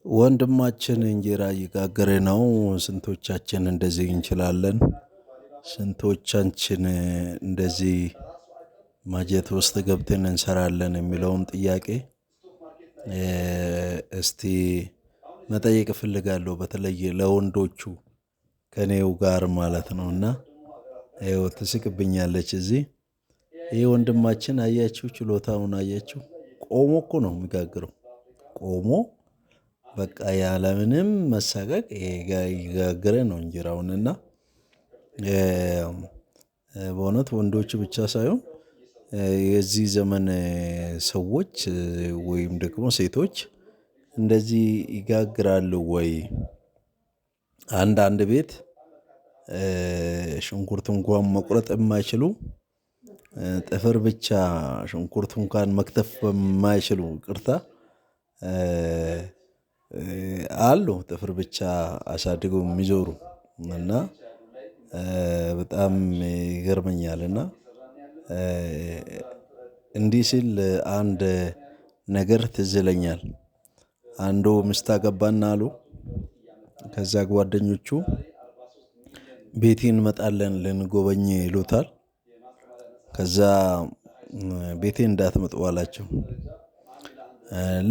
ወንድማችን እንጀራ እየጋገረ ነው። ስንቶቻችን እንደዚህ እንችላለን? ስንቶቻችን እንደዚህ ማጀት ውስጥ ገብተን እንሰራለን የሚለውን ጥያቄ እስቲ መጠየቅ እፈልጋለሁ። በተለይ ለወንዶቹ ከኔው ጋር ማለት ነውና ይኸው ትስቅብኛለች እዚህ። ይሄ ወንድማችን አያችሁ፣ ችሎታውን አያችሁ። ቆሞ እኮ ነው የሚጋግረው። ቆሞ በቃ ያለምንም መሳቀቅ የጋገረ ነው እንጀራውንና በእውነት ወንዶች ብቻ ሳይሆን የዚህ ዘመን ሰዎች ወይም ደግሞ ሴቶች እንደዚህ ይጋግራሉ ወይ? አንዳንድ ቤት ሽንኩርት እንኳን መቁረጥ የማይችሉ ጥፍር ብቻ ሽንኩርት እንኳን መክተፍ የማይችሉ ይቅርታ አሉ። ጥፍር ብቻ አሳድገው የሚዞሩ እና በጣም ይገርመኛል። እና እንዲህ ሲል አንድ ነገር ትዝ ይለኛል። አንዱ ሚስት አገባና አሉ ከዛ ጓደኞቹ ቤቴ እንመጣለን ልንጎበኝ ይሉታል። ከዛ ቤቴ እንዳትመጡ አላቸው።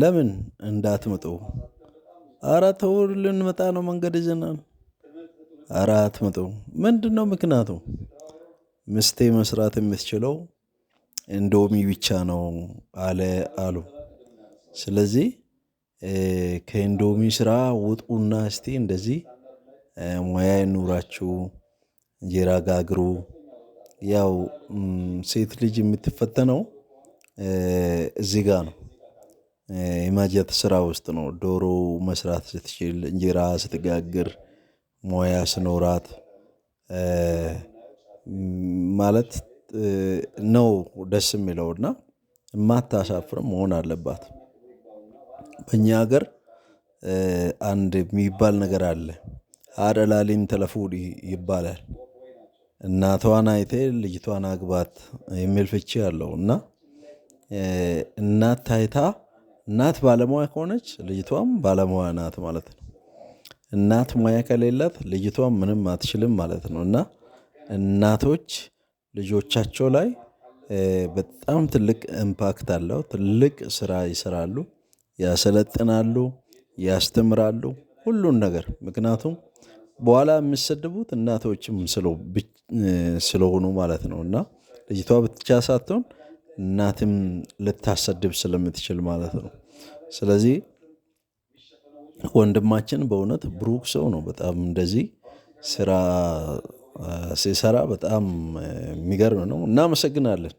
ለምን እንዳትመጡ? ኧረ ተው ልንመጣ ነው መንገድ ይዘናል። ኧረ አትመጡም። ምንድነው ምክንያቱ? ሚስቴ መስራት የምትችለው ኢንዶሚ ብቻ ነው አሉ። ስለዚህ ከኢንዶሚ ስራ ውጡና እስቲ እንደዚህ ሙያ ይኑራችሁ፣ እንጀራ ጋግሩ። ያው ሴት ልጅ የምትፈተነው እዚህ ጋር ነው። የማጀት ስራ ውስጥ ነው። ዶሮ መስራት ስትችል፣ እንጀራ ስትጋግር፣ ሙያ ስኖራት ማለት ነው ደስ የሚለውና የማታሳፍርም መሆን አለባት። በእኛ ሀገር አንድ የሚባል ነገር አለ። አደላሊን ተለፉዲ ይባላል። እናቷን አይቴ ልጅቷን አግባት የሚል ፍቺ አለው። እና እናት ታይታ እናት ባለሙያ ከሆነች ልጅቷም ባለሙያ ናት ማለት ነው። እናት ሙያ ከሌላት ልጅቷም ምንም አትችልም ማለት ነው። እና እናቶች ልጆቻቸው ላይ በጣም ትልቅ ኢምፓክት አለው። ትልቅ ስራ ይሰራሉ፣ ያሰለጥናሉ፣ ያስተምራሉ ሁሉን ነገር። ምክንያቱም በኋላ የሚሰድቡት እናቶችም ስለሆኑ ማለት ነው። እና ልጅቷ ብቻ ሳትሆን እናትም ልታሰድብ ስለምትችል ማለት ነው። ስለዚህ ወንድማችን በእውነት ብሩክ ሰው ነው። በጣም እንደዚህ ስራ ሲሰራ በጣም የሚገርም ነው። እናመሰግናለን።